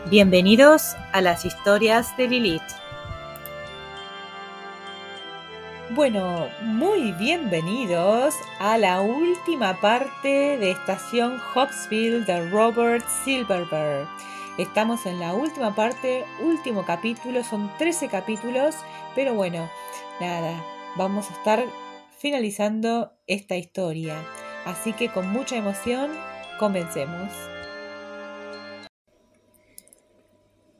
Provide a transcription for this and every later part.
Bienvenidos a las historias de Lilith. Bueno, muy bienvenidos a la última parte de Estación Hobbsville de Robert Silverberg. Estamos en la última parte, último capítulo, son 13 capítulos, pero bueno, nada, vamos a estar finalizando esta historia. Así que con mucha emoción, comencemos.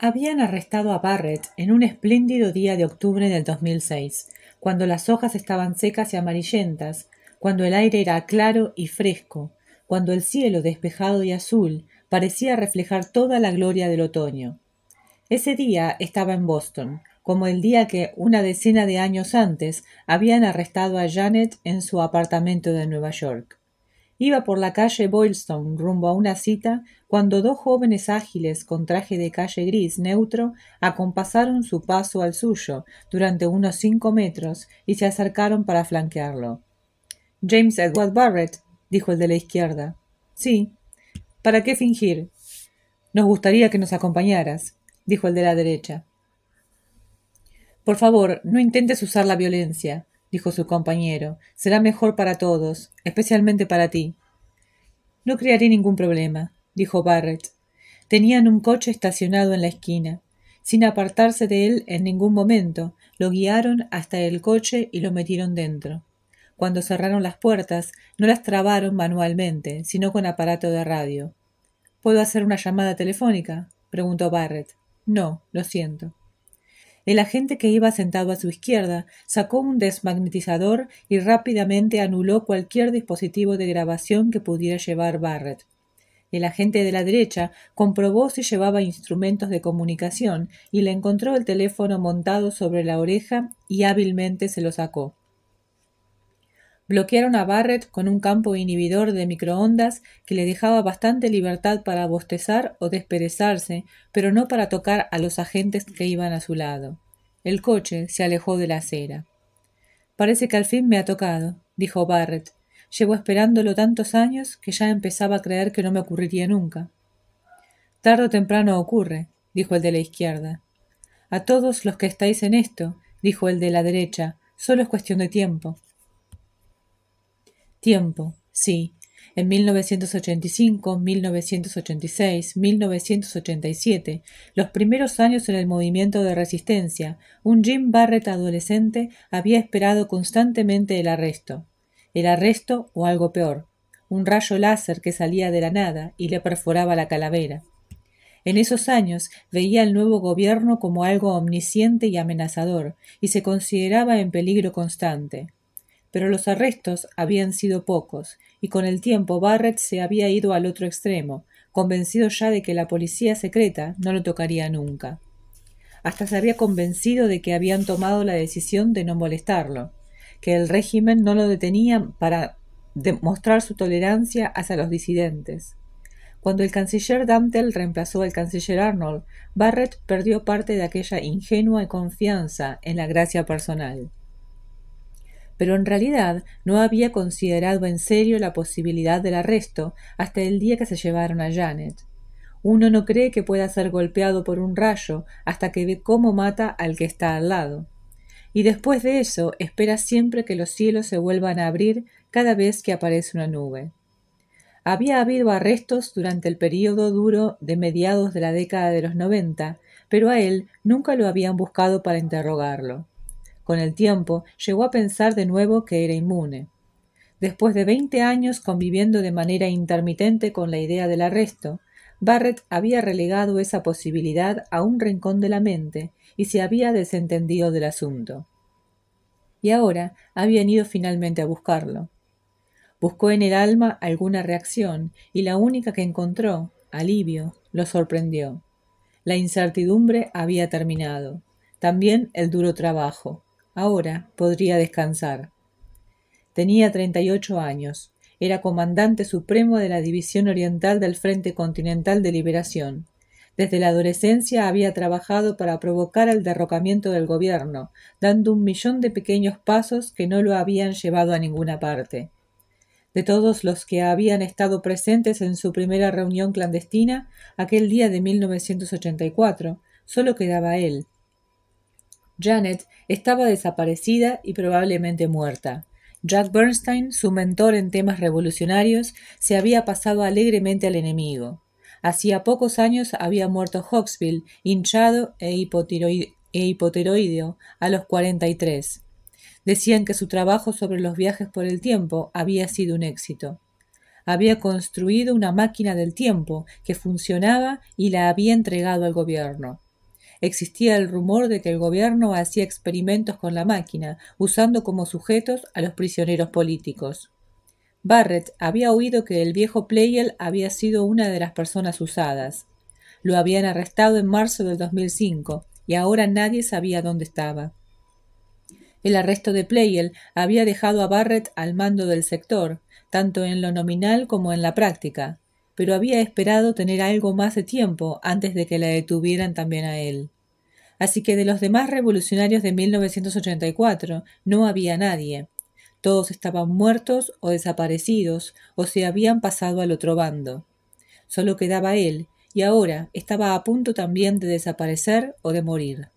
Habían arrestado a Barrett en un espléndido día de octubre del 2006, cuando las hojas estaban secas y amarillentas, cuando el aire era claro y fresco, cuando el cielo despejado y azul parecía reflejar toda la gloria del otoño. Ese día estaba en Boston, como el día que, una decena de años antes, habían arrestado a Janet en su apartamento de Nueva York. Iba por la calle Boylston rumbo a una cita cuando dos jóvenes ágiles con traje de calle gris neutro acompasaron su paso al suyo durante unos 5 metros y se acercaron para flanquearlo. «James Edward Barrett», dijo el de la izquierda. «Sí. ¿Para qué fingir?» «Nos gustaría que nos acompañaras», dijo el de la derecha. «Por favor, no intentes usar la violencia», dijo su compañero. «Será mejor para todos, especialmente para ti». «No crearé ningún problema», dijo Barrett. Tenían un coche estacionado en la esquina. Sin apartarse de él en ningún momento, lo guiaron hasta el coche y lo metieron dentro. Cuando cerraron las puertas, no las trabaron manualmente, sino con aparato de radio. «¿Puedo hacer una llamada telefónica?», preguntó Barrett. «No, lo siento». El agente que iba sentado a su izquierda sacó un desmagnetizador y rápidamente anuló cualquier dispositivo de grabación que pudiera llevar Barrett. El agente de la derecha comprobó si llevaba instrumentos de comunicación y le encontró el teléfono montado sobre la oreja y hábilmente se lo sacó. Bloquearon a Barrett con un campo inhibidor de microondas que le dejaba bastante libertad para bostezar o desperezarse, pero no para tocar a los agentes que iban a su lado. El coche se alejó de la acera. «Parece que al fin me ha tocado», dijo Barrett. «Llevo esperándolo tantos años que ya empezaba a creer que no me ocurriría nunca». «Tarde o temprano ocurre», dijo el de la izquierda. «A todos los que estáis en esto», dijo el de la derecha, «solo es cuestión de tiempo». Tiempo, sí. En 1985, 1986, 1987, los primeros años en el movimiento de resistencia, un Jim Barrett adolescente había esperado constantemente el arresto. El arresto o algo peor, un rayo láser que salía de la nada y le perforaba la calavera. En esos años veía al nuevo gobierno como algo omnisciente y amenazador, y se consideraba en peligro constante. Pero los arrestos habían sido pocos, y con el tiempo Barrett se había ido al otro extremo, convencido ya de que la policía secreta no lo tocaría nunca. Hasta se había convencido de que habían tomado la decisión de no molestarlo, que el régimen no lo detenía para demostrar su tolerancia hacia los disidentes. Cuando el canciller Dantel reemplazó al canciller Arnold, Barrett perdió parte de aquella ingenua confianza en la gracia personal. Pero en realidad no había considerado en serio la posibilidad del arresto hasta el día que se llevaron a Janet. Uno no cree que pueda ser golpeado por un rayo hasta que ve cómo mata al que está al lado. Y después de eso espera siempre que los cielos se vuelvan a abrir cada vez que aparece una nube. Había habido arrestos durante el período duro de mediados de la década de los 90, pero a él nunca lo habían buscado para interrogarlo. Con el tiempo llegó a pensar de nuevo que era inmune. Después de 20 años conviviendo de manera intermitente con la idea del arresto, Barrett había relegado esa posibilidad a un rincón de la mente y se había desentendido del asunto. Y ahora habían ido finalmente a buscarlo. Buscó en el alma alguna reacción y la única que encontró, alivio, lo sorprendió. La incertidumbre había terminado. También el duro trabajo. Ahora podría descansar. Tenía 38 años. Era comandante supremo de la División Oriental del Frente Continental de Liberación. Desde la adolescencia había trabajado para provocar el derrocamiento del gobierno, dando 1.000.000 de pequeños pasos que no lo habían llevado a ninguna parte. De todos los que habían estado presentes en su primera reunión clandestina, aquel día de 1984, solo quedaba él. Janet estaba desaparecida y probablemente muerta. Jack Bernstein, su mentor en temas revolucionarios, se había pasado alegremente al enemigo. Hacía pocos años había muerto Hawksbill, hinchado e hipotiroideo, a los 43. Decían que su trabajo sobre los viajes por el tiempo había sido un éxito. Había construido una máquina del tiempo que funcionaba y la había entregado al gobierno. Existía el rumor de que el gobierno hacía experimentos con la máquina, usando como sujetos a los prisioneros políticos. Barrett había oído que el viejo Pleyel había sido una de las personas usadas. Lo habían arrestado en marzo del 2005 y ahora nadie sabía dónde estaba. El arresto de Pleyel había dejado a Barrett al mando del sector, tanto en lo nominal como en la práctica, pero había esperado tener algo más de tiempo antes de que la detuvieran también a él. Así que de los demás revolucionarios de 1984 no había nadie. Todos estaban muertos o desaparecidos o se habían pasado al otro bando. Solo quedaba él, y ahora estaba a punto también de desaparecer o de morir.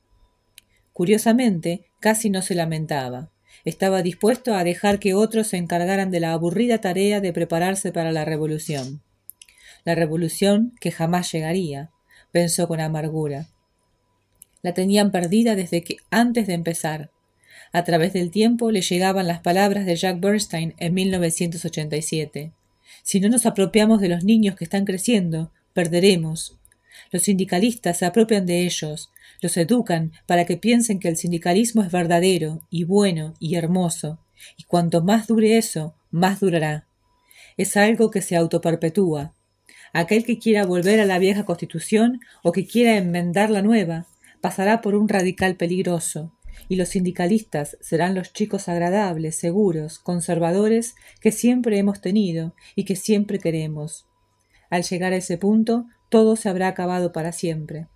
Curiosamente, casi no se lamentaba. Estaba dispuesto a dejar que otros se encargaran de la aburrida tarea de prepararse para la revolución. La revolución que jamás llegaría, pensó con amargura. La tenían perdida desde que antes de empezar. A través del tiempo le llegaban las palabras de Jack Bernstein en 1987. Si no nos apropiamos de los niños que están creciendo, perderemos. Los sindicalistas se apropian de ellos, los educan para que piensen que el sindicalismo es verdadero y bueno y hermoso, y cuanto más dure eso, más durará. Es algo que se autoperpetúa. Aquel que quiera volver a la vieja Constitución o que quiera enmendar la nueva, pasará por un radical peligroso, y los sindicalistas serán los chicos agradables, seguros, conservadores que siempre hemos tenido y que siempre queremos. Al llegar a ese punto, todo se habrá acabado para siempre.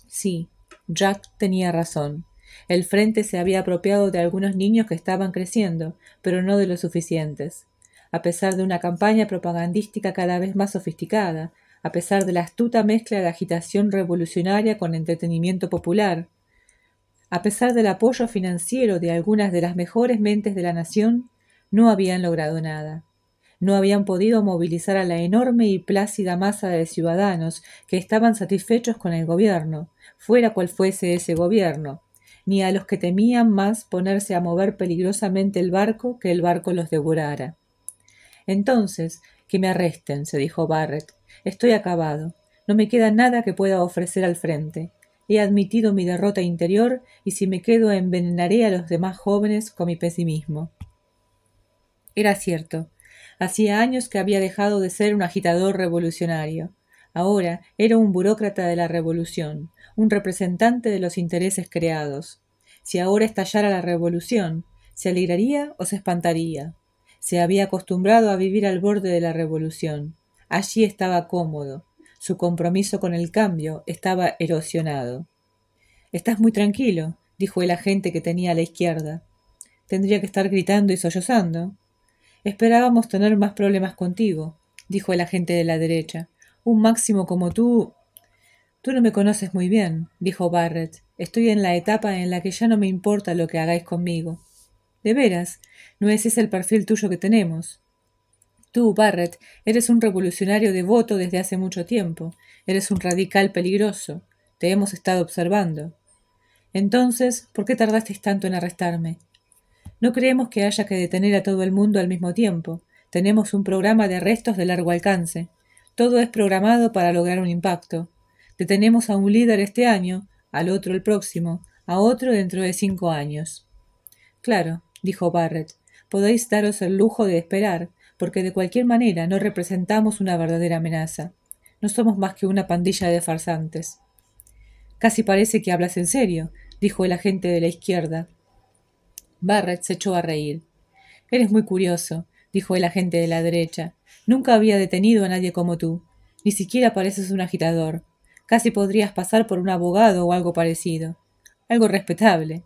Sí, Jack tenía razón. El Frente se había apropiado de algunos niños que estaban creciendo, pero no de los suficientes. A pesar de una campaña propagandística cada vez más sofisticada, a pesar de la astuta mezcla de agitación revolucionaria con entretenimiento popular, a pesar del apoyo financiero de algunas de las mejores mentes de la nación, no habían logrado nada. No habían podido movilizar a la enorme y plácida masa de ciudadanos que estaban satisfechos con el gobierno, fuera cual fuese ese gobierno, ni a los que temían más ponerse a mover peligrosamente el barco que el barco los devorara. Entonces, que me arresten, se dijo Barrett. Estoy acabado. No me queda nada que pueda ofrecer al frente. He admitido mi derrota interior y si me quedo envenenaré a los demás jóvenes con mi pesimismo. Era cierto. Hacía años que había dejado de ser un agitador revolucionario. Ahora era un burócrata de la revolución, un representante de los intereses creados. Si ahora estallara la revolución, ¿se alegraría o se espantaría? Se había acostumbrado a vivir al borde de la revolución. Allí estaba cómodo. Su compromiso con el cambio estaba erosionado. «Estás muy tranquilo», dijo el agente que tenía a la izquierda. «Tendría que estar gritando y sollozando». «Esperábamos tener más problemas contigo», dijo el agente de la derecha. «Un máximo como tú...» «Tú no me conoces muy bien», dijo Barrett. «Estoy en la etapa en la que ya no me importa lo que hagáis conmigo». «¿De veras? ¿No es ese el perfil tuyo que tenemos?» «Tú, Barrett, eres un revolucionario devoto desde hace mucho tiempo. Eres un radical peligroso. Te hemos estado observando». «Entonces, ¿por qué tardasteis tanto en arrestarme?» «No creemos que haya que detener a todo el mundo al mismo tiempo. Tenemos un programa de arrestos de largo alcance. Todo es programado para lograr un impacto. Detenemos a un líder este año, al otro el próximo, a otro dentro de 5 años». «Claro», dijo Barrett, «podéis daros el lujo de esperar, porque de cualquier manera no representamos una verdadera amenaza. No somos más que una pandilla de farsantes». «Casi parece que hablas en serio», dijo el agente de la izquierda. Barrett se echó a reír. «Eres muy curioso», dijo el agente de la derecha. «Nunca había detenido a nadie como tú. Ni siquiera pareces un agitador. Casi podrías pasar por un abogado o algo parecido. Algo respetable».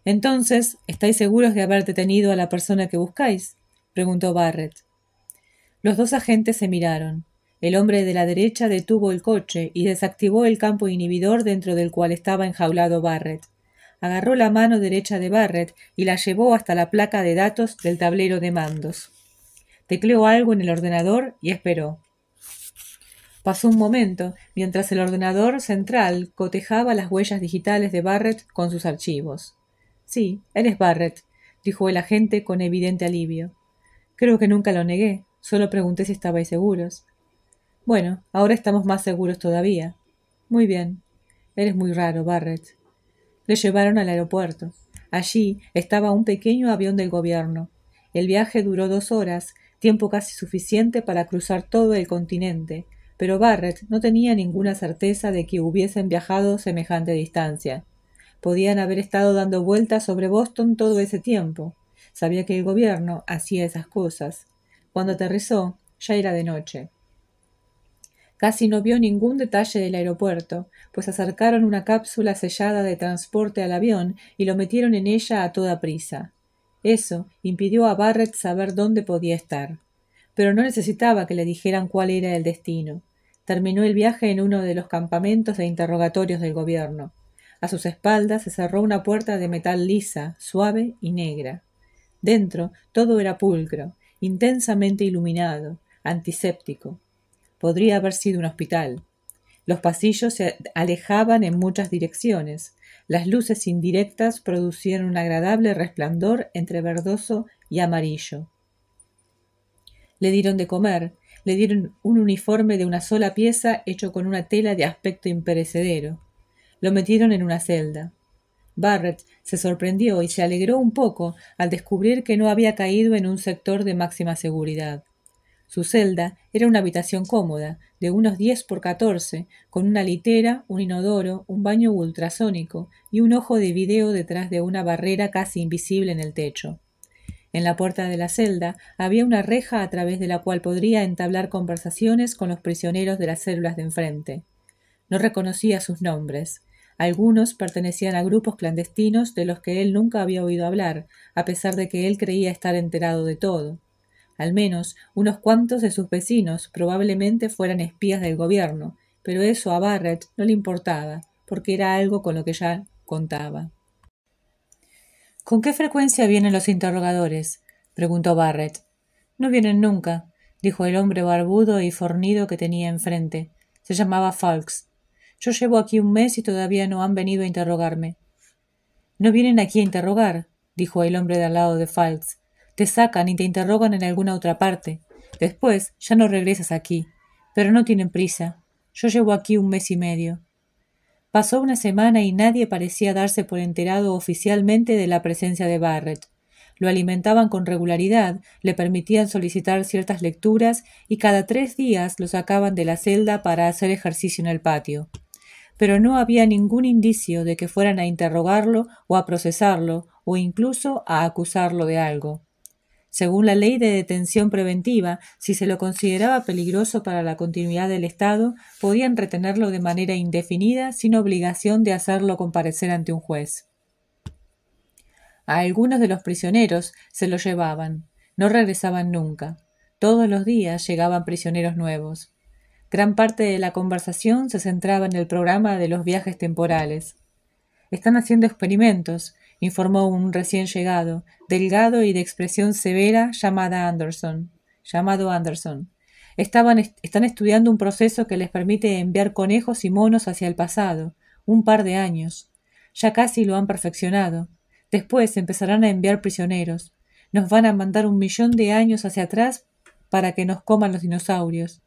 «Entonces, ¿estáis seguros de haber detenido a la persona que buscáis?», preguntó Barrett. Los dos agentes se miraron. El hombre de la derecha detuvo el coche y desactivó el campo inhibidor dentro del cual estaba enjaulado Barrett. Agarró la mano derecha de Barrett y la llevó hasta la placa de datos del tablero de mandos. Tecleó algo en el ordenador y esperó. Pasó un momento, mientras el ordenador central cotejaba las huellas digitales de Barrett con sus archivos. Sí, eres Barrett, dijo el agente con evidente alivio. Creo que nunca lo negué, solo pregunté si estabais seguros. Bueno, ahora estamos más seguros todavía. Muy bien. Eres muy raro, Barrett. Le llevaron al aeropuerto. Allí estaba un pequeño avión del gobierno. El viaje duró 2 horas, tiempo casi suficiente para cruzar todo el continente, pero Barrett no tenía ninguna certeza de que hubiesen viajado semejante distancia. Podían haber estado dando vueltas sobre Boston todo ese tiempo. Sabía que el gobierno hacía esas cosas. Cuando aterrizó, ya era de noche. Casi no vio ningún detalle del aeropuerto, pues acercaron una cápsula sellada de transporte al avión y lo metieron en ella a toda prisa. Eso impidió a Barrett saber dónde podía estar. Pero no necesitaba que le dijeran cuál era el destino. Terminó el viaje en uno de los campamentos de interrogatorios del gobierno. A sus espaldas se cerró una puerta de metal lisa, suave y negra. Dentro todo era pulcro, intensamente iluminado, antiséptico. Podría haber sido un hospital. Los pasillos se alejaban en muchas direcciones. Las luces indirectas producían un agradable resplandor entre verdoso y amarillo. Le dieron de comer, le dieron un uniforme de una sola pieza hecho con una tela de aspecto imperecedero. Lo metieron en una celda. Barrett se sorprendió y se alegró un poco al descubrir que no había caído en un sector de máxima seguridad. Su celda era una habitación cómoda, de unos 10 por 14, con una litera, un inodoro, un baño ultrasónico y un ojo de video detrás de una barrera casi invisible en el techo. En la puerta de la celda había una reja a través de la cual podría entablar conversaciones con los prisioneros de las células de enfrente. No reconocía sus nombres. Algunos pertenecían a grupos clandestinos de los que él nunca había oído hablar, a pesar de que él creía estar enterado de todo. Al menos unos cuantos de sus vecinos probablemente fueran espías del gobierno, pero eso a Barrett no le importaba, porque era algo con lo que ya contaba. ¿Con qué frecuencia vienen los interrogadores?, preguntó Barrett. No vienen nunca, dijo el hombre barbudo y fornido que tenía enfrente. Se llamaba Falks. Yo llevo aquí 1 mes y todavía no han venido a interrogarme. No vienen aquí a interrogar, dijo el hombre de al lado de Falks. Te sacan y te interrogan en alguna otra parte. Después ya no regresas aquí. Pero no tienen prisa. Yo llevo aquí 1 mes y medio. Pasó una semana y nadie parecía darse por enterado oficialmente de la presencia de Barrett. Lo alimentaban con regularidad, le permitían solicitar ciertas lecturas y cada 3 días lo sacaban de la celda para hacer ejercicio en el patio. Pero no había ningún indicio de que fueran a interrogarlo o a procesarlo o incluso a acusarlo de algo. Según la ley de detención preventiva, si se lo consideraba peligroso para la continuidad del Estado, podían retenerlo de manera indefinida sin obligación de hacerlo comparecer ante un juez. A algunos de los prisioneros se lo llevaban. No regresaban nunca. Todos los días llegaban prisioneros nuevos. Gran parte de la conversación se centraba en el programa de los viajes temporales. Están haciendo experimentos, informó un recién llegado, delgado y de expresión severa, llamado Anderson. Están estudiando un proceso que les permite enviar conejos y monos hacia el pasado, 1 par de años. Ya casi lo han perfeccionado. Después empezarán a enviar prisioneros. Nos van a mandar 1 millón de años hacia atrás para que nos coman los dinosaurios.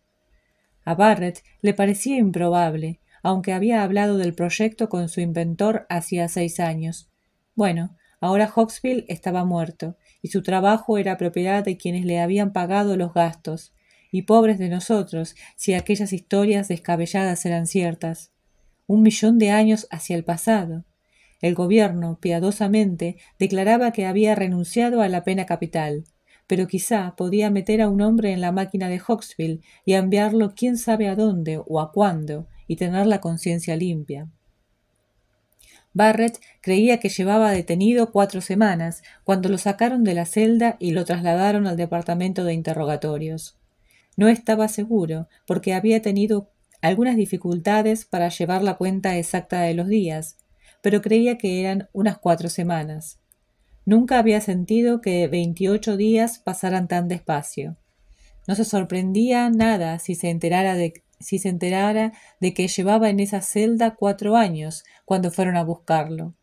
A Barrett le parecía improbable, aunque había hablado del proyecto con su inventor hacía 6 años. Bueno, ahora Hawksbill estaba muerto, y su trabajo era propiedad de quienes le habían pagado los gastos, y pobres de nosotros si aquellas historias descabelladas eran ciertas. 1 millón de años hacia el pasado. El gobierno, piadosamente, declaraba que había renunciado a la pena capital, pero quizá podía meter a un hombre en la máquina de Hawksbill y enviarlo quién sabe a dónde o a cuándo, y tener la conciencia limpia. Barrett creía que llevaba detenido 4 semanas, cuando lo sacaron de la celda y lo trasladaron al departamento de interrogatorios. No estaba seguro, porque había tenido algunas dificultades para llevar la cuenta exacta de los días, pero creía que eran unas 4 semanas. Nunca había sentido que 28 días pasaran tan despacio. No se sorprendía nada si se enterara de que llevaba en esa celda 4 años cuando fueron a buscarlo.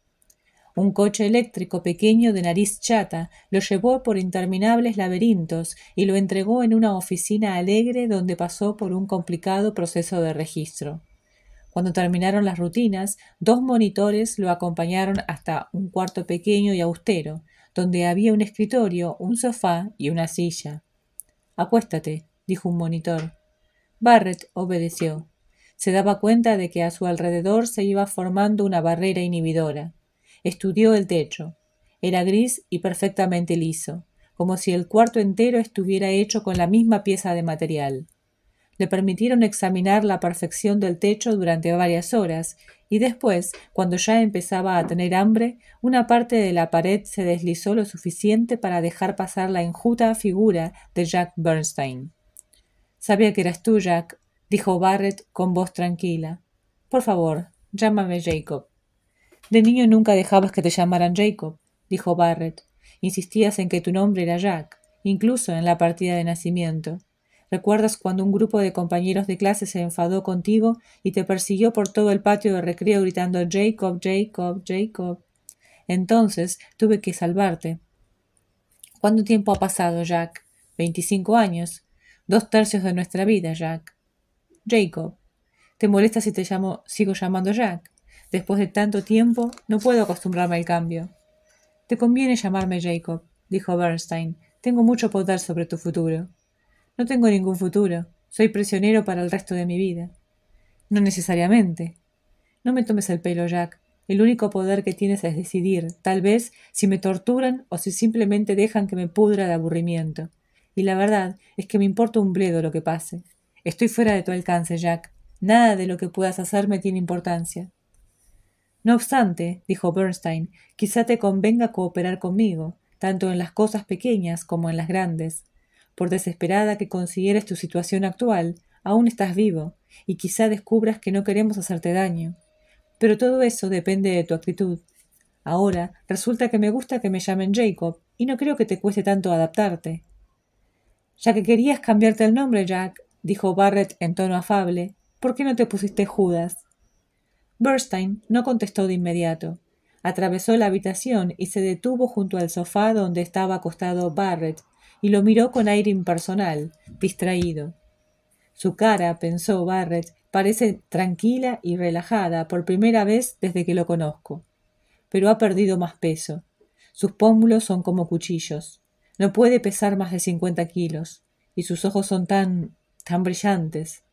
Un coche eléctrico pequeño de nariz chata lo llevó por interminables laberintos y lo entregó en una oficina alegre donde pasó por un complicado proceso de registro. Cuando terminaron las rutinas, 2 monitores lo acompañaron hasta un cuarto pequeño y austero, donde había un escritorio, un sofá y una silla. «Acuéstate», dijo un monitor. Barrett obedeció. Se daba cuenta de que a su alrededor se iba formando una barrera inhibidora. Estudió el techo. Era gris y perfectamente liso, como si el cuarto entero estuviera hecho con la misma pieza de material. Le permitieron examinar la perfección del techo durante varias horas, y después, cuando ya empezaba a tener hambre, una parte de la pared se deslizó lo suficiente para dejar pasar la enjuta figura de Jack Bernstein. «Sabía que eras tú, Jack», dijo Barrett con voz tranquila. «Por favor, llámame Jacob». «De niño nunca dejabas que te llamaran Jacob», dijo Barrett. «Insistías en que tu nombre era Jack, incluso en la partida de nacimiento. ¿Recuerdas cuando un grupo de compañeros de clase se enfadó contigo y te persiguió por todo el patio de recreo gritando Jacob, Jacob, Jacob? Entonces tuve que salvarte». «¿Cuánto tiempo ha pasado, Jack?» «25 años. 2/3 de nuestra vida, Jack». «Jacob. ¿Te molesta si sigo llamando Jack? Después de tanto tiempo, no puedo acostumbrarme al cambio». «Te conviene llamarme Jacob», dijo Bernstein. «Tengo mucho poder sobre tu futuro». «No tengo ningún futuro. Soy prisionero para el resto de mi vida». «No necesariamente». «No me tomes el pelo, Jack. El único poder que tienes es decidir, tal vez, si me torturan o si simplemente dejan que me pudra de aburrimiento. Y la verdad es que me importa un bledo lo que pase. Estoy fuera de tu alcance, Jack. Nada de lo que puedas hacerme tiene importancia». «No obstante», dijo Bernstein, «quizá te convenga cooperar conmigo, tanto en las cosas pequeñas como en las grandes. Por desesperada que consideres tu situación actual, aún estás vivo, y quizá descubras que no queremos hacerte daño. Pero todo eso depende de tu actitud. Ahora, resulta que me gusta que me llamen Jacob, y no creo que te cueste tanto adaptarte». «Ya que querías cambiarte el nombre, Jack», dijo Barrett en tono afable, «¿por qué no te pusiste Judas?» Bernstein no contestó de inmediato. Atravesó la habitación y se detuvo junto al sofá donde estaba acostado Barrett, y lo miró con aire impersonal, distraído. Su cara, pensó Barrett, parece tranquila y relajada por primera vez desde que lo conozco. Pero ha perdido más peso. Sus pómulos son como cuchillos. No puede pesar más de 50 kilos. Y sus ojos son tan brillantes.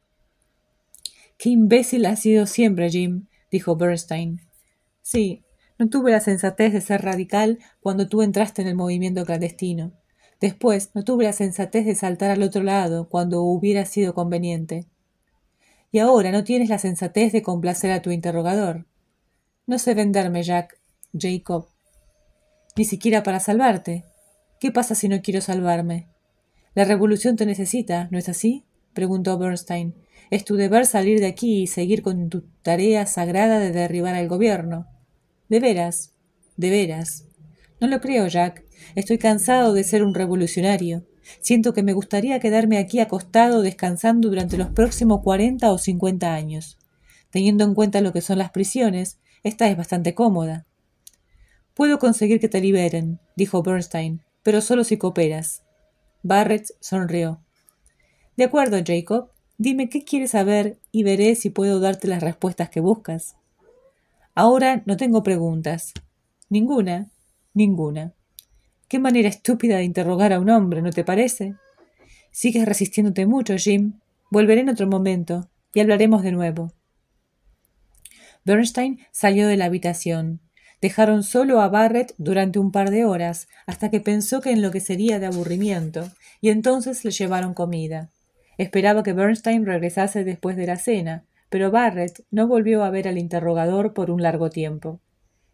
«Qué imbécil has sido siempre, Jim», dijo Bernstein. «Sí, no tuve la sensatez de ser radical cuando tú entraste en el movimiento clandestino. Después no tuve la sensatez de saltar al otro lado cuando hubiera sido conveniente. Y ahora no tienes la sensatez de complacer a tu interrogador. No sé venderme, Jacob. Ni siquiera para salvarte. ¿Qué pasa si no quiero salvarme? La revolución te necesita, ¿no es así?», preguntó Bernstein. «Es tu deber salir de aquí y seguir con tu tarea sagrada de derribar al gobierno». «¿De veras? ¿De veras?» «No lo creo, Jack. Estoy cansado de ser un revolucionario. Siento que me gustaría quedarme aquí acostado descansando durante los próximos 40 o 50 años. Teniendo en cuenta lo que son las prisiones, esta es bastante cómoda». «Puedo conseguir que te liberen», dijo Bernstein, «pero solo si cooperas». Barrett sonrió. «De acuerdo, Jacob. Dime qué quieres saber y veré si puedo darte las respuestas que buscas». «Ahora no tengo preguntas». «¿Ninguna?» «Ninguna». «Qué manera estúpida de interrogar a un hombre, ¿no te parece?» «Sigues resistiéndote mucho, Jim. Volveré en otro momento y hablaremos de nuevo». Bernstein salió de la habitación. Dejaron solo a Barrett durante un par de horas, hasta que pensó que enloquecería de aburrimiento, y entonces le llevaron comida. Esperaba que Bernstein regresase después de la cena, pero Barrett no volvió a ver al interrogador por un largo tiempo.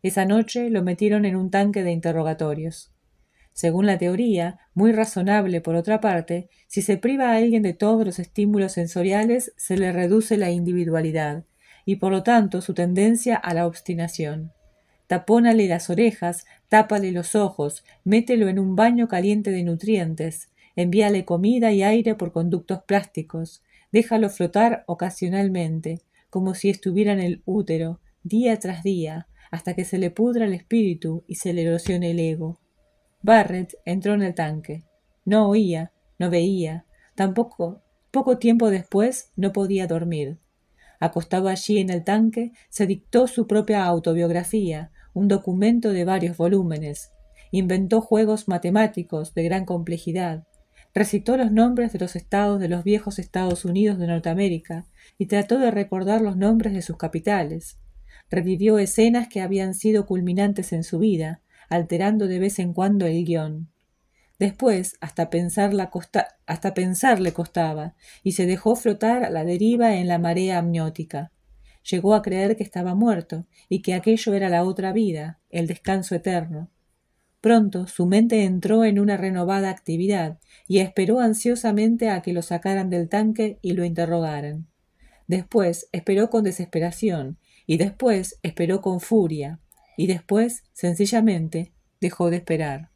Esa noche lo metieron en un tanque de interrogatorios. Según la teoría, muy razonable por otra parte, si se priva a alguien de todos los estímulos sensoriales, se le reduce la individualidad, y por lo tanto su tendencia a la obstinación. Tapónale las orejas, tápale los ojos, mételo en un baño caliente de nutrientes, envíale comida y aire por conductos plásticos, déjalo flotar ocasionalmente, como si estuviera en el útero, día tras día, hasta que se le pudra el espíritu y se le erosione el ego. Barrett entró en el tanque. No oía, no veía, tampoco, poco tiempo después, no podía dormir. Acostado allí en el tanque, se dictó su propia autobiografía, un documento de varios volúmenes. Inventó juegos matemáticos de gran complejidad. Recitó los nombres de los estados de los viejos Estados Unidos de Norteamérica y trató de recordar los nombres de sus capitales. Revivió escenas que habían sido culminantes en su vida, alterando de vez en cuando el guión. Después, hasta pensar le costaba, y se dejó flotar a la deriva en la marea amniótica. Llegó a creer que estaba muerto, y que aquello era la otra vida, el descanso eterno. Pronto su mente entró en una renovada actividad, y esperó ansiosamente a que lo sacaran del tanque y lo interrogaran. Después esperó con desesperación, y después esperó con furia, y después, sencillamente, dejó de esperar.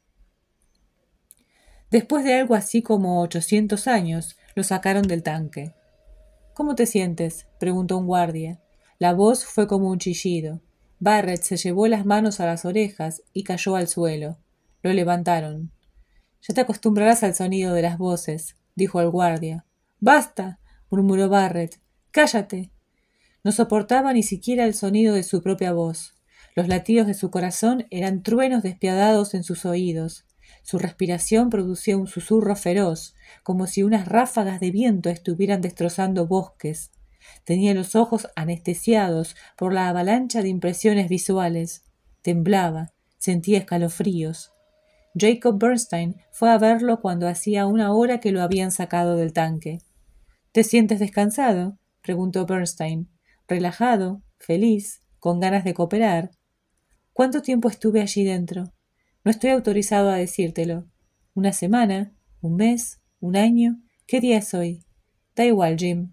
Después de algo así como 800 años, lo sacaron del tanque. ¿Cómo te sientes?, preguntó un guardia. La voz fue como un chillido. Barrett se llevó las manos a las orejas y cayó al suelo. Lo levantaron. Ya te acostumbrarás al sonido de las voces, dijo el guardia. ¡Basta!, murmuró Barrett. ¡Cállate! No soportaba ni siquiera el sonido de su propia voz. Los latidos de su corazón eran truenos despiadados en sus oídos. Su respiración producía un susurro feroz, como si unas ráfagas de viento estuvieran destrozando bosques. Tenía los ojos anestesiados por la avalancha de impresiones visuales. Temblaba, sentía escalofríos. Jacob Bernstein fue a verlo cuando hacía 1 hora que lo habían sacado del tanque. ¿Te sientes descansado?, preguntó Bernstein. Relajado, feliz, con ganas de cooperar. ¿Cuánto tiempo estuve allí dentro? No estoy autorizado a decírtelo. 1 semana, 1 mes, 1 año. ¿Qué día es hoy? Da igual, Jim.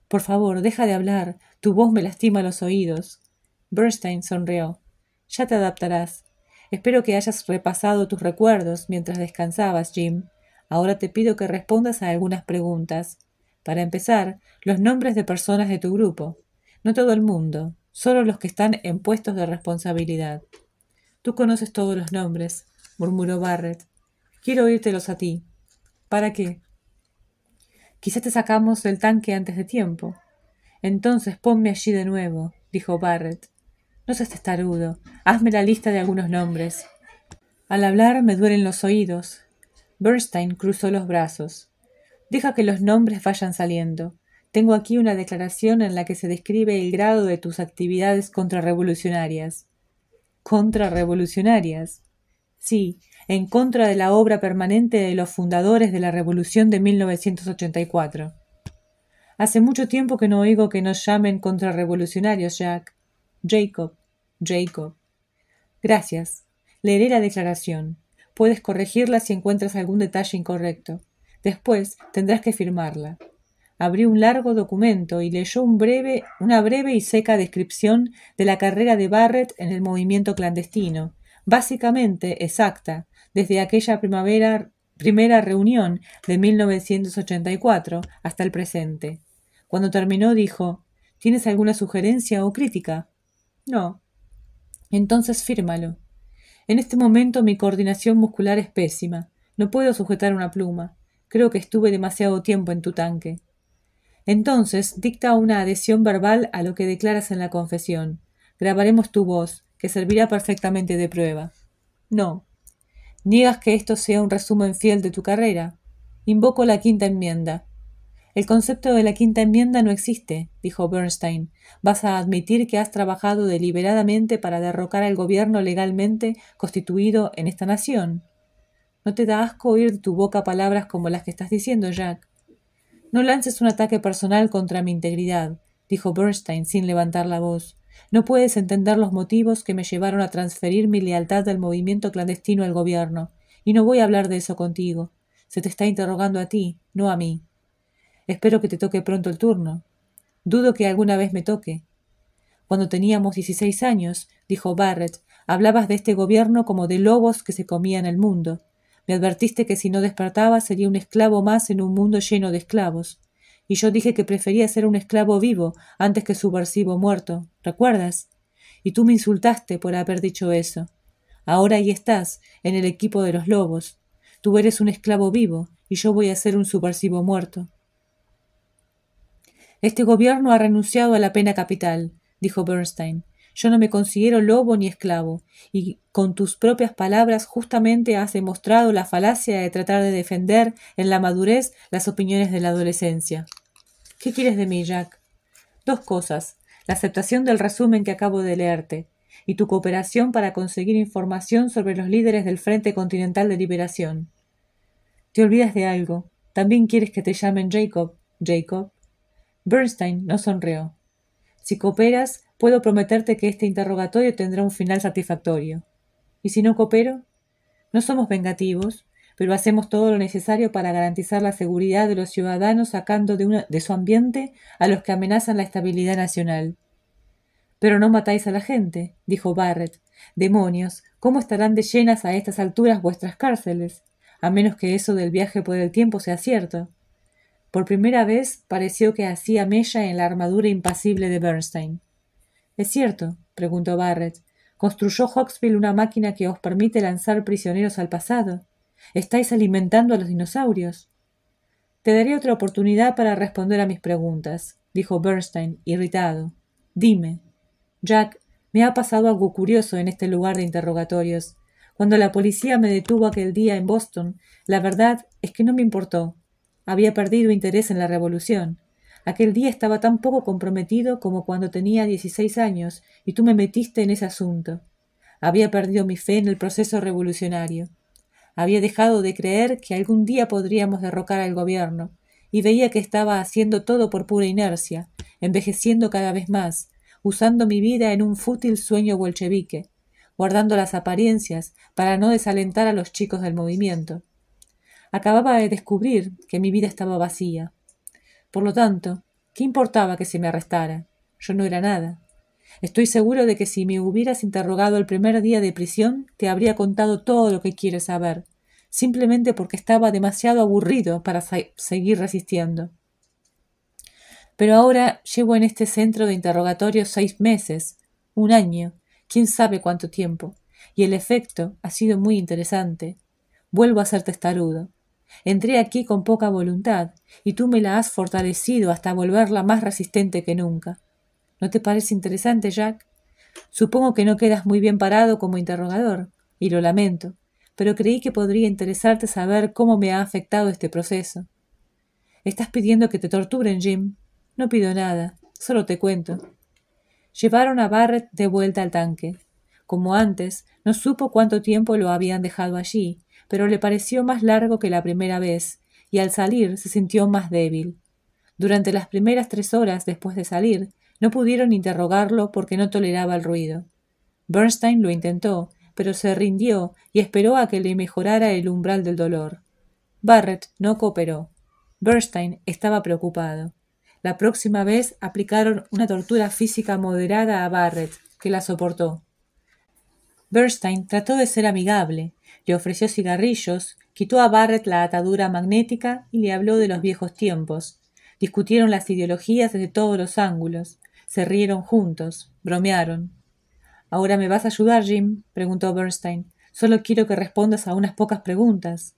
Por favor, deja de hablar. Tu voz me lastima los oídos. Bernstein sonrió. Ya te adaptarás. Espero que hayas repasado tus recuerdos mientras descansabas, Jim. Ahora te pido que respondas a algunas preguntas. Para empezar, los nombres de personas de tu grupo. No todo el mundo, solo los que están en puestos de responsabilidad. Tú conoces todos los nombres, murmuró Barrett. Quiero oírtelos a ti. ¿Para qué? Quizá te sacamos del tanque antes de tiempo. Entonces ponme allí de nuevo, dijo Barrett. No seas testarudo. Hazme la lista de algunos nombres. Al hablar me duelen los oídos. Bernstein cruzó los brazos. Deja que los nombres vayan saliendo. Tengo aquí una declaración en la que se describe el grado de tus actividades contrarrevolucionarias. ¿Contrarrevolucionarias? Sí, en contra de la obra permanente de los fundadores de la Revolución de 1984. Hace mucho tiempo que no oigo que nos llamen contrarrevolucionarios, Jack. Jacob. Gracias. Leeré la declaración. Puedes corregirla si encuentras algún detalle incorrecto. Después tendrás que firmarla. Abrió un largo documento y leyó una breve y seca descripción de la carrera de Barrett en el movimiento clandestino, básicamente exacta, desde aquella primera reunión de 1984 hasta el presente. Cuando terminó dijo: ¿Tienes alguna sugerencia o crítica? No. Entonces fírmalo. En este momento mi coordinación muscular es pésima. No puedo sujetar una pluma. Creo que estuve demasiado tiempo en tu tanque. Entonces dicta una adhesión verbal a lo que declaras en la confesión. Grabaremos tu voz, que servirá perfectamente de prueba. No. ¿Niegas que esto sea un resumen fiel de tu carrera? Invoco la quinta enmienda. El concepto de la quinta enmienda no existe, dijo Bernstein. Vas a admitir que has trabajado deliberadamente para derrocar al gobierno legalmente constituido en esta nación. ¿No te da asco oír de tu boca palabras como las que estás diciendo, Jack? No lances un ataque personal contra mi integridad, dijo Bernstein sin levantar la voz. No puedes entender los motivos que me llevaron a transferir mi lealtad del movimiento clandestino al gobierno, y no voy a hablar de eso contigo. Se te está interrogando a ti, no a mí. Espero que te toque pronto el turno. Dudo que alguna vez me toque. Cuando teníamos 16 años, dijo Barrett, hablabas de este gobierno como de lobos que se comían el mundo. Me advertiste que si no despertaba sería un esclavo más en un mundo lleno de esclavos. Y yo dije que prefería ser un esclavo vivo antes que subversivo muerto. ¿Recuerdas? Y tú me insultaste por haber dicho eso. Ahora ahí estás, en el equipo de los lobos. Tú eres un esclavo vivo y yo voy a ser un subversivo muerto. Este gobierno ha renunciado a la pena capital, dijo Bernstein. Yo no me considero lobo ni esclavo, y con tus propias palabras justamente has demostrado la falacia de tratar de defender en la madurez las opiniones de la adolescencia. ¿Qué quieres de mí, Jack? Dos cosas: la aceptación del resumen que acabo de leerte, y tu cooperación para conseguir información sobre los líderes del Frente Continental de Liberación. Te olvidas de algo. También quieres que te llamen Jacob. Jacob. Bernstein no sonrió. Si cooperas, puedo prometerte que este interrogatorio tendrá un final satisfactorio. ¿Y si no coopero? No somos vengativos, pero hacemos todo lo necesario para garantizar la seguridad de los ciudadanos sacando de su ambiente a los que amenazan la estabilidad nacional. Pero no matáis a la gente, dijo Barrett. Demonios, ¿cómo estarán de llenas a estas alturas vuestras cárceles? A menos que eso del viaje por el tiempo sea cierto. Por primera vez pareció que hacía mella en la armadura impasible de Bernstein. —¿Es cierto? —preguntó Barrett. —¿Construyó Hawksbill una máquina que os permite lanzar prisioneros al pasado? ¿Estáis alimentando a los dinosaurios? —Te daré otra oportunidad para responder a mis preguntas —dijo Bernstein, irritado—. Dime. Jack, me ha pasado algo curioso en este lugar de interrogatorios. Cuando la policía me detuvo aquel día en Boston, la verdad es que no me importó. Había perdido interés en la revolución. Aquel día estaba tan poco comprometido como cuando tenía 16 años y tú me metiste en ese asunto. Había perdido mi fe en el proceso revolucionario. Había dejado de creer que algún día podríamos derrocar al gobierno y veía que estaba haciendo todo por pura inercia, envejeciendo cada vez más, usando mi vida en un fútil sueño bolchevique, guardando las apariencias para no desalentar a los chicos del movimiento. Acababa de descubrir que mi vida estaba vacía. Por lo tanto, ¿qué importaba que se me arrestara? Yo no era nada. Estoy seguro de que si me hubieras interrogado el primer día de prisión, te habría contado todo lo que quieres saber, simplemente porque estaba demasiado aburrido para seguir resistiendo. Pero ahora llevo en este centro de interrogatorios 6 meses, 1 año, quién sabe cuánto tiempo, y el efecto ha sido muy interesante. Vuelvo a ser testarudo. Entré aquí con poca voluntad, y tú me la has fortalecido hasta volverla más resistente que nunca. ¿No te parece interesante, Jack? Supongo que no quedas muy bien parado como interrogador, y lo lamento, pero creí que podría interesarte saber cómo me ha afectado este proceso. ¿Estás pidiendo que te torturen, Jim? No pido nada, solo te cuento. Llevaron a Barrett de vuelta al tanque. Como antes, no supo cuánto tiempo lo habían dejado allí, pero le pareció más largo que la primera vez, y al salir se sintió más débil. Durante las primeras 3 horas después de salir, no pudieron interrogarlo porque no toleraba el ruido. Bernstein lo intentó, pero se rindió y esperó a que le mejorara el umbral del dolor. Barrett no cooperó. Bernstein estaba preocupado. La próxima vez aplicaron una tortura física moderada a Barrett, que la soportó. Bernstein trató de ser amigable, le ofreció cigarrillos, quitó a Barrett la atadura magnética y le habló de los viejos tiempos. Discutieron las ideologías desde todos los ángulos, se rieron juntos, bromearon. —¿Ahora me vas a ayudar, Jim? —preguntó Bernstein. —Solo quiero que respondas a unas pocas preguntas.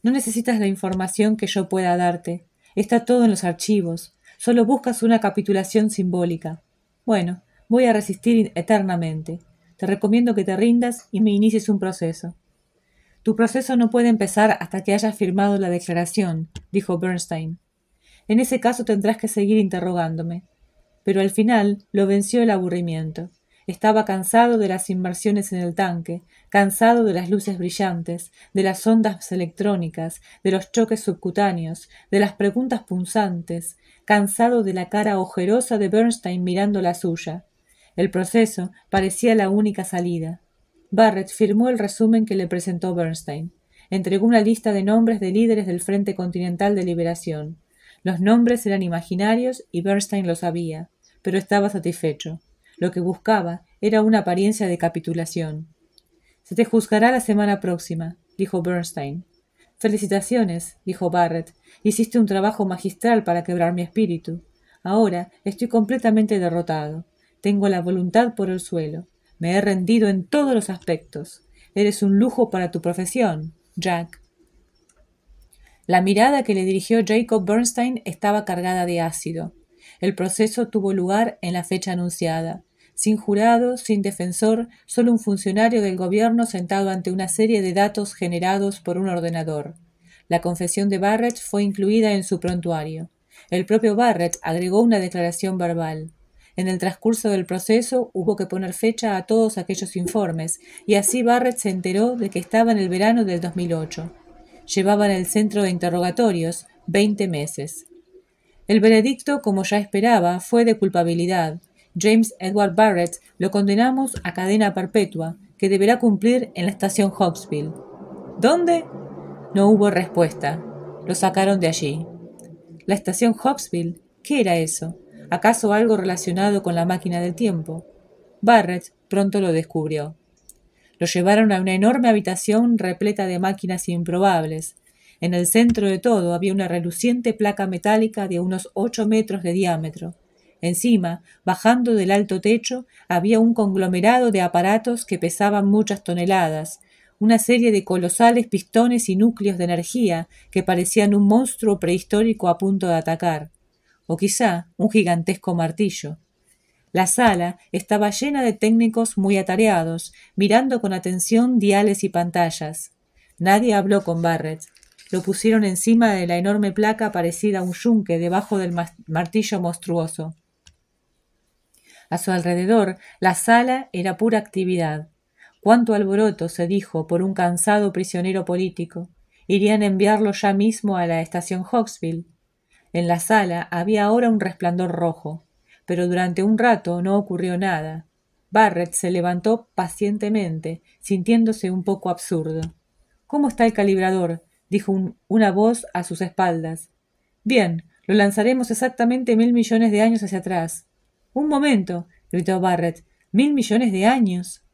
No necesitas la información que yo pueda darte. Está todo en los archivos. Solo buscas una capitulación simbólica. Bueno, voy a resistir eternamente. Te recomiendo que te rindas y me inicies un proceso. Tu proceso no puede empezar hasta que hayas firmado la declaración, dijo Bernstein. En ese caso tendrás que seguir interrogándome. Pero al final lo venció el aburrimiento. Estaba cansado de las inmersiones en el tanque, cansado de las luces brillantes, de las ondas electrónicas, de los choques subcutáneos, de las preguntas punzantes, cansado de la cara ojerosa de Bernstein mirando la suya. El proceso parecía la única salida. Barrett firmó el resumen que le presentó Bernstein. Entregó una lista de nombres de líderes del Frente Continental de Liberación. Los nombres eran imaginarios y Bernstein lo sabía, pero estaba satisfecho. Lo que buscaba era una apariencia de capitulación. «Se te juzgará la semana próxima», dijo Bernstein. «Felicitaciones», dijo Barrett. «Hiciste un trabajo magistral para quebrar mi espíritu. Ahora estoy completamente derrotado. Tengo la voluntad por el suelo. Me he rendido en todos los aspectos. Eres un lujo para tu profesión, Jack». La mirada que le dirigió Jacob Bernstein estaba cargada de ácido. El proceso tuvo lugar en la fecha anunciada. Sin jurado, sin defensor, solo un funcionario del gobierno sentado ante una serie de datos generados por un ordenador. La confesión de Barrett fue incluida en su prontuario. El propio Barrett agregó una declaración verbal. En el transcurso del proceso hubo que poner fecha a todos aquellos informes, y así Barrett se enteró de que estaba en el verano del 2008. Llevaba en el centro de interrogatorios 20 meses. El veredicto, como ya esperaba, fue de culpabilidad. James Edward Barrett lo condenamos a cadena perpetua, que deberá cumplir en la estación Hawksville. ¿Dónde? No hubo respuesta. Lo sacaron de allí. ¿La estación Hawksville? ¿Qué era eso? ¿Acaso algo relacionado con la máquina del tiempo? Barrett pronto lo descubrió. Lo llevaron a una enorme habitación repleta de máquinas improbables. En el centro de todo había una reluciente placa metálica de unos 8 metros de diámetro. Encima, bajando del alto techo, había un conglomerado de aparatos que pesaban muchas toneladas, una serie de colosales pistones y núcleos de energía que parecían un monstruo prehistórico a punto de atacar, o quizá un gigantesco martillo. La sala estaba llena de técnicos muy atareados, mirando con atención diales y pantallas. Nadie habló con Barrett. Lo pusieron encima de la enorme placa parecida a un yunque debajo del martillo monstruoso. A su alrededor, la sala era pura actividad. Cuánto alboroto, se dijo, por un cansado prisionero político. Irían a enviarlo ya mismo a la estación Hawksville. En la sala había ahora un resplandor rojo, pero durante un rato no ocurrió nada. Barrett se levantó pacientemente, sintiéndose un poco absurdo. «¿Cómo está el calibrador?», dijo una voz a sus espaldas. «Bien, lo lanzaremos exactamente 1.000 millones de años hacia atrás». «Un momento», gritó Barrett. «¿1.000 millones de años?»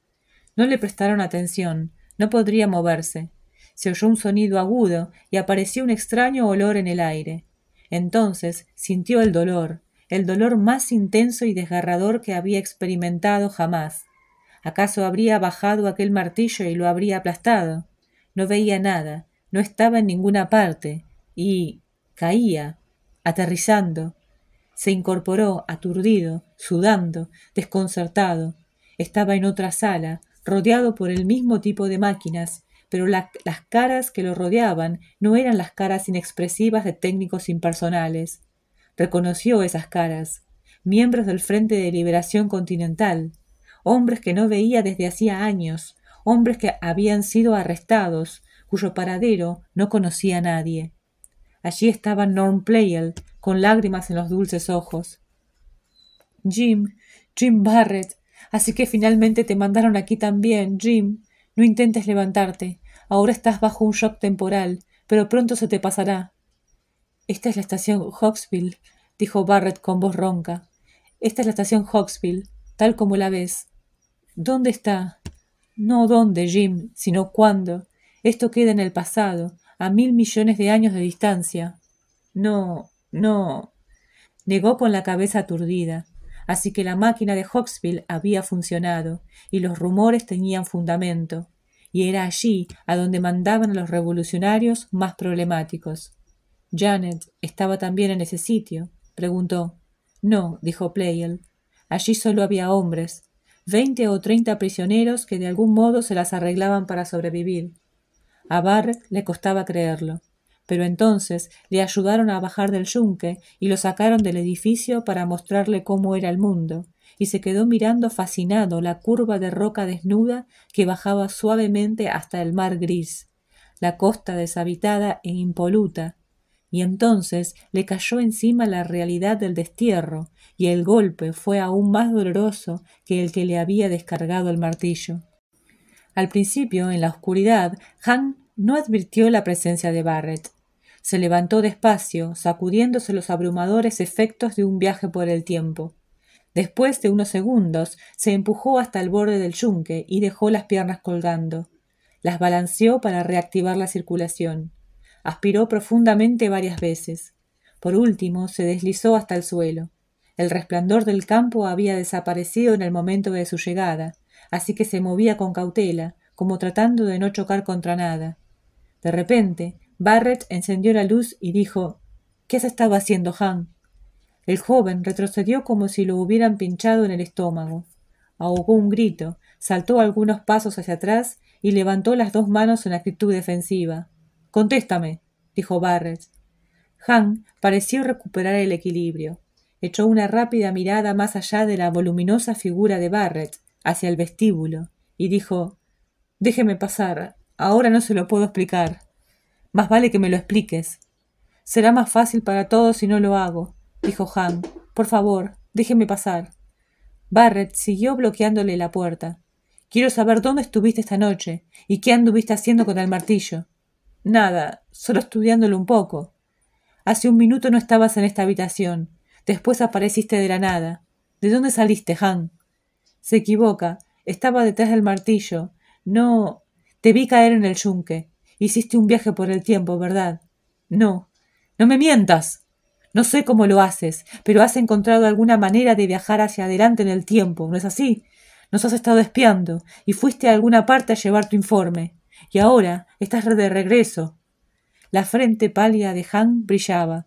No le prestaron atención. No podría moverse. Se oyó un sonido agudo y apareció un extraño olor en el aire. Entonces sintió el dolor más intenso y desgarrador que había experimentado jamás. ¿Acaso habría bajado aquel martillo y lo habría aplastado? No veía nada, no estaba en ninguna parte, y caía, aterrizando. Se incorporó, aturdido, sudando, desconcertado. Estaba en otra sala, rodeado por el mismo tipo de máquinas, pero las caras que lo rodeaban no eran las caras inexpresivas de técnicos impersonales. Reconoció esas caras, miembros del Frente de Liberación Continental, hombres que no veía desde hacía años, hombres que habían sido arrestados, cuyo paradero no conocía nadie. Allí estaba Norm Pleyel, con lágrimas en los dulces ojos. Jim Barrett, así que finalmente te mandaron aquí también, Jim. No intentes levantarte. Ahora estás bajo un shock temporal, pero pronto se te pasará. Esta es la estación Hawksville, dijo Barrett con voz ronca. Esta es la estación Hawksville, tal como la ves. ¿Dónde está? No dónde, Jim, sino cuándo. Esto queda en el pasado, a 1.000 millones de años de distancia. No. Negó con la cabeza aturdida. Así que la máquina de Hawksville había funcionado, y los rumores tenían fundamento, y era allí a donde mandaban a los revolucionarios más problemáticos. ¿Janet estaba también en ese sitio?, preguntó. No, dijo Pleyel. Allí solo había hombres, 20 o 30 prisioneros que de algún modo se las arreglaban para sobrevivir. A Barrett le costaba creerlo, pero entonces le ayudaron a bajar del yunque y lo sacaron del edificio para mostrarle cómo era el mundo, y se quedó mirando fascinado la curva de roca desnuda que bajaba suavemente hasta el mar gris, la costa deshabitada e impoluta, y entonces le cayó encima la realidad del destierro, y el golpe fue aún más doloroso que el que le había descargado el martillo. Al principio, en la oscuridad, Hank no advirtió la presencia de Barrett. Se levantó despacio, sacudiéndose los abrumadores efectos de un viaje por el tiempo. Después de unos segundos, se empujó hasta el borde del yunque y dejó las piernas colgando. Las balanceó para reactivar la circulación. Aspiró profundamente varias veces. Por último, se deslizó hasta el suelo. El resplandor del campo había desaparecido en el momento de su llegada, así que se movía con cautela, como tratando de no chocar contra nada. De repente, Barrett encendió la luz y dijo: «¿Qué has estado haciendo, Hank?» El joven retrocedió como si lo hubieran pinchado en el estómago. Ahogó un grito, saltó algunos pasos hacia atrás y levantó las dos manos en actitud defensiva. «Contéstame», dijo Barrett. Hank pareció recuperar el equilibrio. Echó una rápida mirada más allá de la voluminosa figura de Barrett, hacia el vestíbulo, y dijo: «Déjeme pasar. Ahora no se lo puedo explicar. Más vale que me lo expliques». «Será más fácil para todos si no lo hago», dijo Hank. «Por favor, déjeme pasar». Barrett siguió bloqueándole la puerta. «Quiero saber dónde estuviste esta noche y qué anduviste haciendo con el martillo». «Nada, solo estudiándolo un poco». «Hace un minuto no estabas en esta habitación. Después apareciste de la nada. ¿De dónde saliste, Hank?» «Se equivoca. Estaba detrás del martillo. No. Te vi caer en el yunque. Hiciste un viaje por el tiempo, ¿verdad?» «No». «No me mientas». «No sé cómo lo haces, pero has encontrado alguna manera de viajar hacia adelante en el tiempo, ¿no es así? Nos has estado espiando y fuiste a alguna parte a llevar tu informe. Y ahora estás de regreso». La frente pálida de Hank brillaba.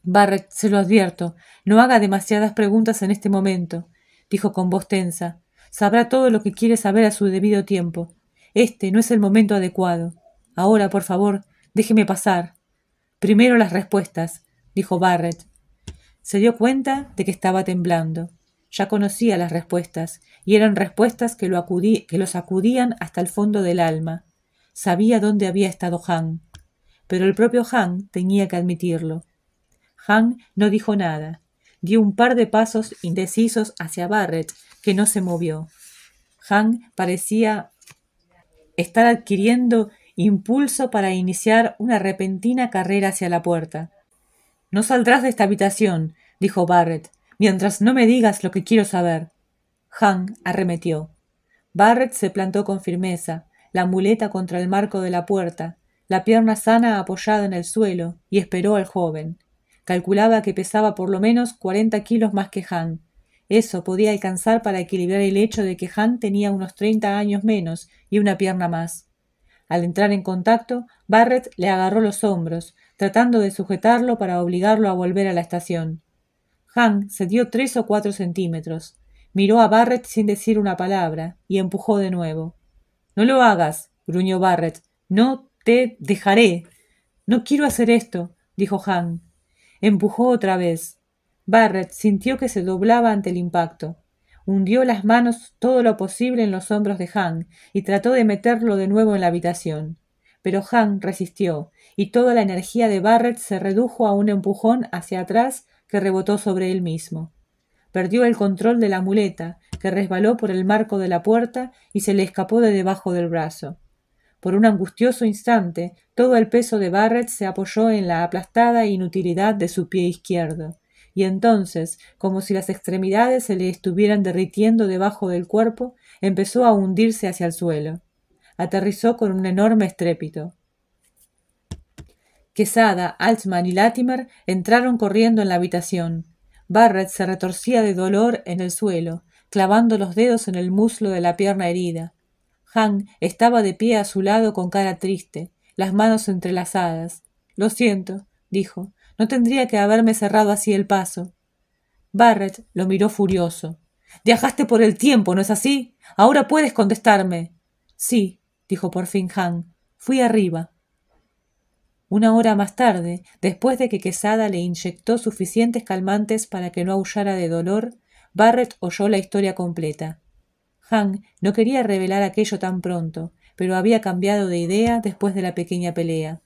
«Barrett, se lo advierto, no haga demasiadas preguntas en este momento», dijo con voz tensa. «Sabrá todo lo que quiere saber a su debido tiempo. Este no es el momento adecuado. Ahora, por favor, déjeme pasar». «Primero las respuestas», dijo Barrett. Se dio cuenta de que estaba temblando. Ya conocía las respuestas, y eran respuestas que lo sacudían hasta el fondo del alma. Sabía dónde había estado Hank. Pero el propio Hank tenía que admitirlo. Hank no dijo nada. Dio un par de pasos indecisos hacia Barrett, que no se movió. Hank parecía estar adquiriendo impulso para iniciar una repentina carrera hacia la puerta. «No saldrás de esta habitación», dijo Barrett, «mientras no me digas lo que quiero saber». Hank arremetió. Barrett se plantó con firmeza, la muleta contra el marco de la puerta, la pierna sana apoyada en el suelo, y esperó al joven. Calculaba que pesaba por lo menos 40 kilos más que Hank. Eso podía alcanzar para equilibrar el hecho de que Hank tenía unos 30 años menos y una pierna más. Al entrar en contacto, Barrett le agarró los hombros, tratando de sujetarlo para obligarlo a volver a la estación. Hank se dio 3 o 4 centímetros. Miró a Barrett sin decir una palabra y empujó de nuevo. «No lo hagas», gruñó Barrett. «No te dejaré». «No quiero hacer esto», dijo Hank. Empujó otra vez. Barrett sintió que se doblaba ante el impacto. Hundió las manos todo lo posible en los hombros de Hank y trató de meterlo de nuevo en la habitación. Pero Hank resistió, y toda la energía de Barrett se redujo a un empujón hacia atrás que rebotó sobre él mismo. Perdió el control de la muleta, que resbaló por el marco de la puerta y se le escapó de debajo del brazo. Por un angustioso instante, todo el peso de Barrett se apoyó en la aplastada inutilidad de su pie izquierdo. Y entonces, como si las extremidades se le estuvieran derritiendo debajo del cuerpo, empezó a hundirse hacia el suelo. Aterrizó con un enorme estrépito. Quesada, Altman y Latimer entraron corriendo en la habitación. Barrett se retorcía de dolor en el suelo, clavando los dedos en el muslo de la pierna herida. Hank estaba de pie a su lado con cara triste, las manos entrelazadas. «Lo siento», dijo. «No tendría que haberme cerrado así el paso». Barrett lo miró furioso. «Viajaste por el tiempo, ¿no es así? Ahora puedes contestarme». «Sí», dijo por fin Hank. «Fui arriba». Una hora más tarde, después de que Quesada le inyectó suficientes calmantes para que no aullara de dolor, Barrett oyó la historia completa. Hank no quería revelar aquello tan pronto, pero había cambiado de idea después de la pequeña pelea.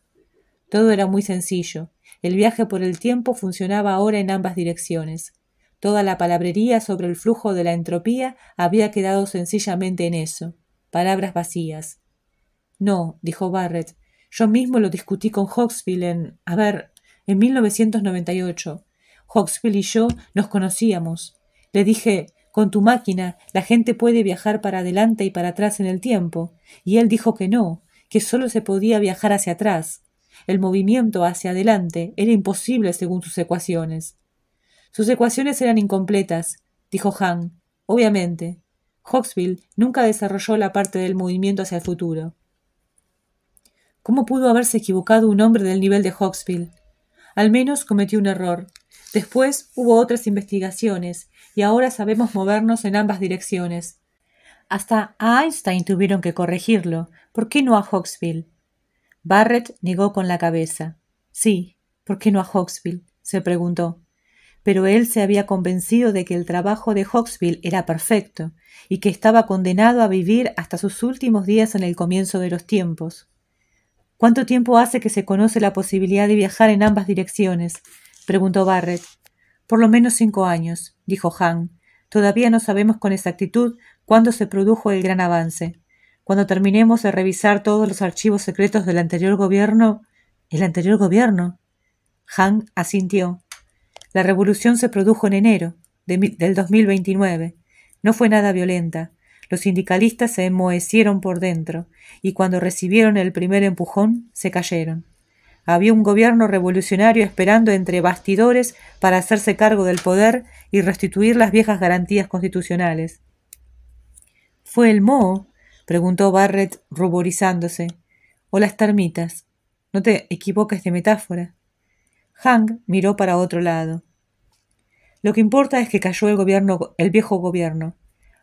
Todo era muy sencillo. El viaje por el tiempo funcionaba ahora en ambas direcciones. Toda la palabrería sobre el flujo de la entropía había quedado sencillamente en eso. Palabras vacías. No, dijo Barrett. Yo mismo lo discutí con Hawksbill en 1998. Hawksbill y yo nos conocíamos. Le dije, con tu máquina la gente puede viajar para adelante y para atrás en el tiempo. Y él dijo que no, que solo se podía viajar hacia atrás. El movimiento hacia adelante era imposible según sus ecuaciones. Sus ecuaciones eran incompletas, dijo Han. Obviamente. Hawksbill nunca desarrolló la parte del movimiento hacia el futuro. ¿Cómo pudo haberse equivocado un hombre del nivel de Hawksbill? Al menos cometió un error. Después hubo otras investigaciones, y ahora sabemos movernos en ambas direcciones. Hasta a Einstein tuvieron que corregirlo. ¿Por qué no a Hawksbill? Barrett negó con la cabeza. Sí, ¿por qué no a Hawksbill?, se preguntó. Pero él se había convencido de que el trabajo de Hawksbill era perfecto, y que estaba condenado a vivir hasta sus últimos días en el comienzo de los tiempos. ¿Cuánto tiempo hace que se conoce la posibilidad de viajar en ambas direcciones?, preguntó Barrett. Por lo menos 5 años, dijo Han. Todavía no sabemos con exactitud cuándo se produjo el gran avance. Cuando terminemos de revisar todos los archivos secretos del anterior gobierno... ¿El anterior gobierno? Han asintió. La revolución se produjo en enero del 2029. No fue nada violenta. Los sindicalistas se enmohecieron por dentro, y cuando recibieron el primer empujón, se cayeron. Había un gobierno revolucionario esperando entre bastidores para hacerse cargo del poder y restituir las viejas garantías constitucionales. ¿Fue el moho?, preguntó Barrett, ruborizándose. ¿O las termitas? No te equivoques de metáfora. Hank miró para otro lado. Lo que importa es que cayó el viejo gobierno.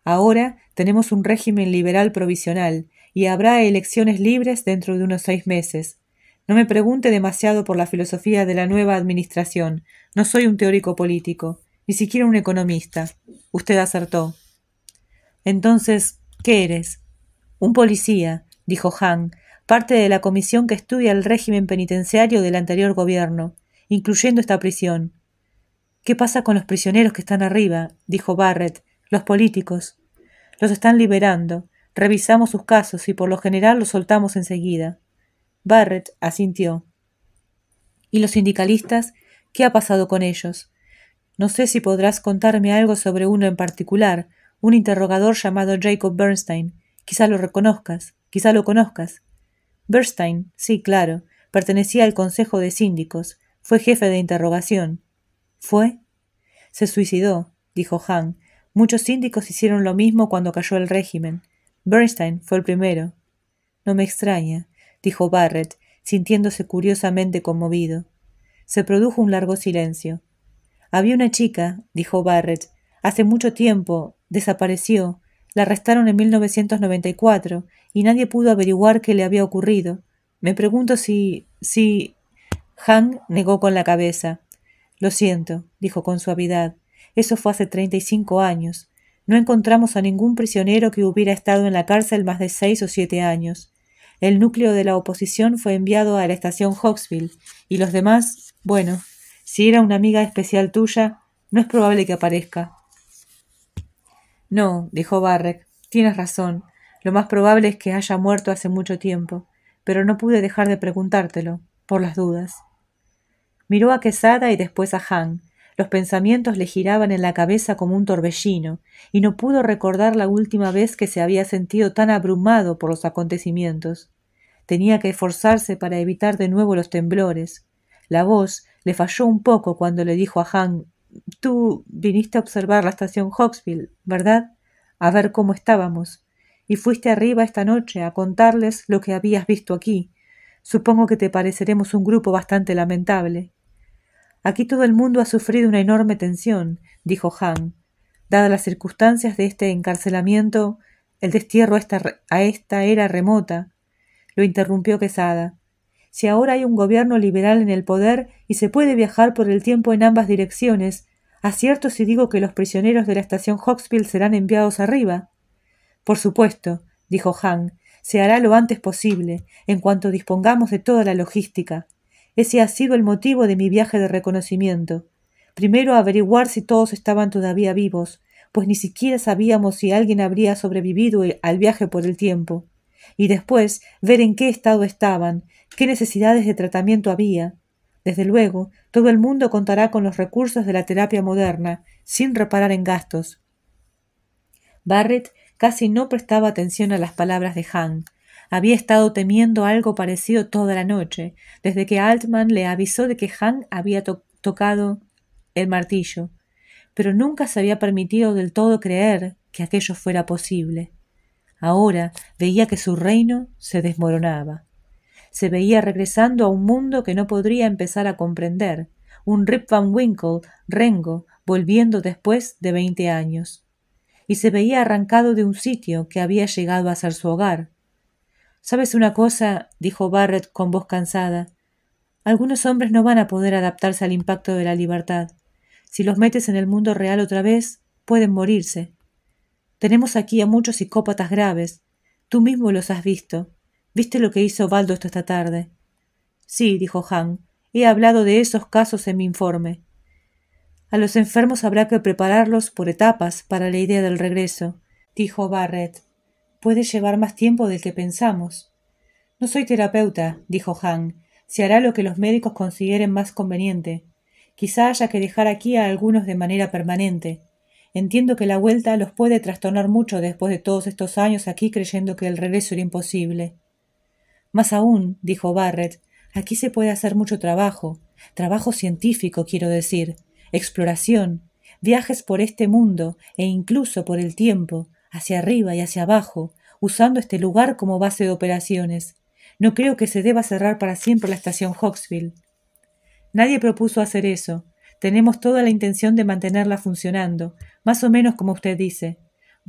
Ahora tenemos un régimen liberal provisional y habrá elecciones libres dentro de unos 6 meses. No me pregunte demasiado por la filosofía de la nueva administración. No soy un teórico político, ni siquiera un economista. Usted acertó. Entonces, ¿qué eres? Un policía, dijo Han, parte de la comisión que estudia el régimen penitenciario del anterior gobierno, incluyendo esta prisión. ¿Qué pasa con los prisioneros que están arriba?, dijo Barrett. Los políticos. Los están liberando. Revisamos sus casos y por lo general los soltamos enseguida. Barrett asintió. ¿Y los sindicalistas? ¿Qué ha pasado con ellos? No sé si podrás contarme algo sobre uno en particular, un interrogador llamado Jacob Bernstein. Quizá lo conozcas. Bernstein, sí, claro. Pertenecía al Consejo de Síndicos. Fue jefe de interrogación. ¿Fue? Se suicidó, dijo Han. Muchos síndicos hicieron lo mismo cuando cayó el régimen. Bernstein fue el primero. No me extraña, dijo Barrett, sintiéndose curiosamente conmovido. Se produjo un largo silencio. Había una chica, dijo Barrett. Hace mucho tiempo. Desapareció. La arrestaron en 1994 y nadie pudo averiguar qué le había ocurrido. Me pregunto si... Han negó con la cabeza. Lo siento, dijo con suavidad. Eso fue hace 35 años. No encontramos a ningún prisionero que hubiera estado en la cárcel más de 6 o 7 años. El núcleo de la oposición fue enviado a la estación Hawksbill, y los demás, bueno, si era una amiga especial tuya, no es probable que aparezca. No, dijo Barrett, tienes razón. Lo más probable es que haya muerto hace mucho tiempo, pero no pude dejar de preguntártelo, por las dudas. Miró a Quesada y después a Han. Los pensamientos le giraban en la cabeza como un torbellino, y no pudo recordar la última vez que se había sentido tan abrumado por los acontecimientos. Tenía que esforzarse para evitar de nuevo los temblores. La voz le falló un poco cuando le dijo a Han: «Tú viniste a observar la estación Hawksbill, ¿verdad? A ver cómo estábamos. Y fuiste arriba esta noche a contarles lo que habías visto aquí. Supongo que te pareceremos un grupo bastante lamentable». «Aquí todo el mundo ha sufrido una enorme tensión», dijo Han. «Dadas las circunstancias de este encarcelamiento, el destierro a esta era remota». Lo interrumpió Quesada. «Si ahora hay un gobierno liberal en el poder y se puede viajar por el tiempo en ambas direcciones, ¿acierto si digo que los prisioneros de la estación Hawksbill serán enviados arriba?» «Por supuesto», dijo Han. «Se hará lo antes posible, en cuanto dispongamos de toda la logística. Ese ha sido el motivo de mi viaje de reconocimiento. Primero averiguar si todos estaban todavía vivos, pues ni siquiera sabíamos si alguien habría sobrevivido al viaje por el tiempo. Y después ver en qué estado estaban, qué necesidades de tratamiento había. Desde luego, todo el mundo contará con los recursos de la terapia moderna, sin reparar en gastos. Barrett casi no prestaba atención a las palabras de Hank. Había estado temiendo algo parecido toda la noche, desde que Altman le avisó de que Hank había tocado el martillo, pero nunca se había permitido del todo creer que aquello fuera posible. Ahora veía que su reino se desmoronaba. Se veía regresando a un mundo que no podría empezar a comprender, un Rip Van Winkle rengo volviendo después de 20 años. Y se veía arrancado de un sitio que había llegado a ser su hogar. «¿Sabes una cosa?», dijo Barrett con voz cansada. «Algunos hombres no van a poder adaptarse al impacto de la libertad. Si los metes en el mundo real otra vez, pueden morirse. Tenemos aquí a muchos psicópatas graves. Tú mismo los has visto. ¿Viste lo que hizo Baldo esta tarde?» «Sí», dijo Hank. «He hablado de esos casos en mi informe. A los enfermos habrá que prepararlos por etapas para la idea del regreso», dijo Barrett. «Puede llevar más tiempo del que pensamos». «No soy terapeuta», dijo Hank. «Se hará lo que los médicos consideren más conveniente. Quizá haya que dejar aquí a algunos de manera permanente. Entiendo que la vuelta los puede trastornar mucho después de todos estos años aquí creyendo que el regreso era imposible». «Más aún», dijo Barrett, «aquí se puede hacer mucho trabajo científico, quiero decir, exploración, viajes por este mundo e incluso por el tiempo, hacia arriba y hacia abajo, usando este lugar como base de operaciones. No creo que se deba cerrar para siempre la estación Hawksville». «Nadie propuso hacer eso. Tenemos toda la intención de mantenerla funcionando, más o menos como usted dice.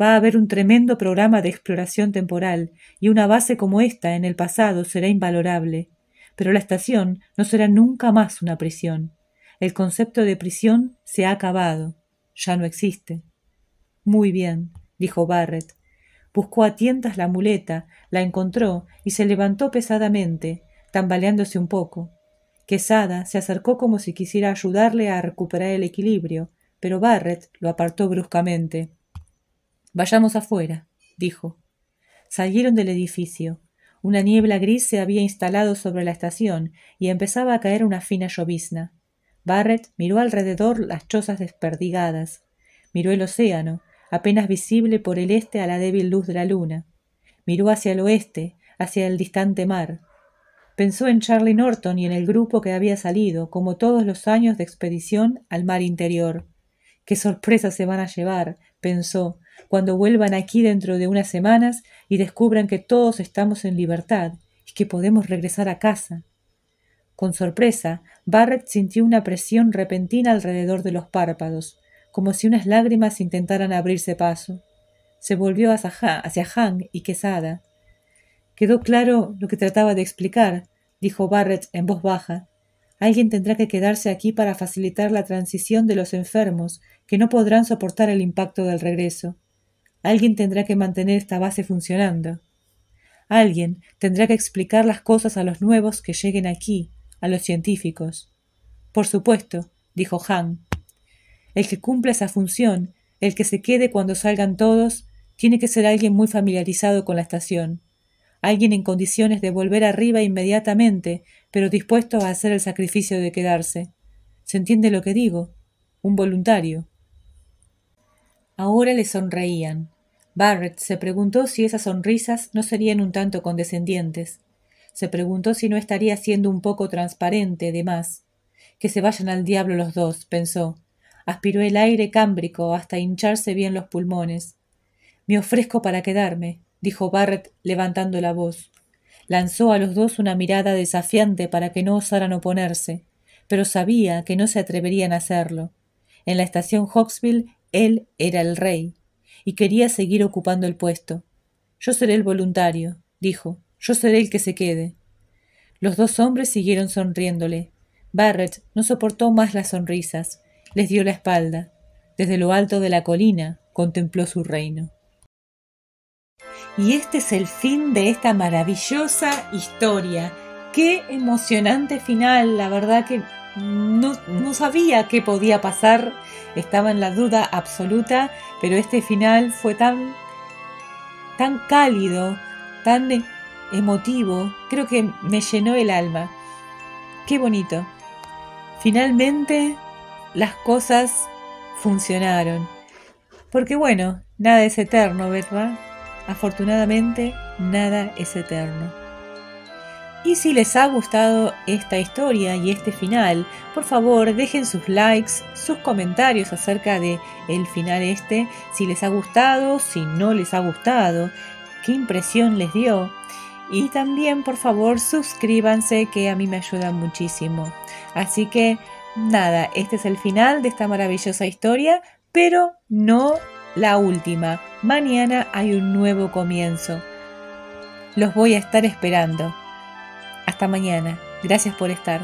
Va a haber un tremendo programa de exploración temporal, y una base como esta en el pasado será invalorable. Pero la estación no será nunca más una prisión. El concepto de prisión se ha acabado. Ya no existe». «Muy bien», dijo Barrett. Buscó a tientas la muleta, la encontró y se levantó pesadamente, tambaleándose un poco. Quesada se acercó como si quisiera ayudarle a recuperar el equilibrio, pero Barrett lo apartó bruscamente. «Vayamos afuera», dijo. Salieron del edificio. Una niebla gris se había instalado sobre la estación y empezaba a caer una fina llovizna. Barrett miró alrededor las chozas desperdigadas. Miró el océano, apenas visible por el este a la débil luz de la luna. Miró hacia el oeste, hacia el distante mar. Pensó en Charlie Norton y en el grupo que había salido, como todos los años de expedición al mar interior. «Qué sorpresa se van a llevar», pensó, «cuando vuelvan aquí dentro de unas semanas y descubran que todos estamos en libertad y que podemos regresar a casa». Con sorpresa, Barrett sintió una presión repentina alrededor de los párpados, como si unas lágrimas intentaran abrirse paso. Se volvió hacia Hank y Quesada. «Quedó claro lo que trataba de explicar», dijo Barrett en voz baja. «Alguien tendrá que quedarse aquí para facilitar la transición de los enfermos que no podrán soportar el impacto del regreso. Alguien tendrá que mantener esta base funcionando. Alguien tendrá que explicar las cosas a los nuevos que lleguen aquí, a los científicos». «Por supuesto», dijo Hank. «El que cumpla esa función, el que se quede cuando salgan todos, tiene que ser alguien muy familiarizado con la estación. Alguien en condiciones de volver arriba inmediatamente, pero dispuesto a hacer el sacrificio de quedarse. ¿Se entiende lo que digo? Un voluntario». Ahora le sonreían. Barrett se preguntó si esas sonrisas no serían un tanto condescendientes. Se preguntó si no estaría siendo un poco transparente, de más. «Que se vayan al diablo los dos», pensó. Aspiró el aire cámbrico hasta hincharse bien los pulmones. «Me ofrezco para quedarme», dijo Barrett levantando la voz. Lanzó a los dos una mirada desafiante para que no osaran oponerse, pero sabía que no se atreverían a hacerlo. En la estación Hawksville él era el rey, y quería seguir ocupando el puesto. «Yo seré el voluntario», dijo. «Yo seré el que se quede». Los dos hombres siguieron sonriéndole. Barrett no soportó más las sonrisas. Les dio la espalda. Desde lo alto de la colina contempló su reino. Y este es el fin de esta maravillosa historia Qué emocionante final, la verdad que no sabía qué podía pasar, estaba en la duda absoluta, pero este final fue tan cálido, tan emotivo, creo que me llenó el alma. Qué bonito. Finalmente las cosas funcionaron. Porque bueno, nada es eterno, ¿verdad? Afortunadamente, nada es eterno. Y si les ha gustado esta historia y este final, por favor dejen sus likes, sus comentarios acerca de el final si les ha gustado, si no les ha gustado, qué impresión les dio. Y también por favor suscríbanse, que a mí me ayuda muchísimo. Así que nada, este es el final de esta maravillosa historia, pero no la última. Mañana hay un nuevo comienzo. Los voy a estar esperando. Hasta mañana. Gracias por estar.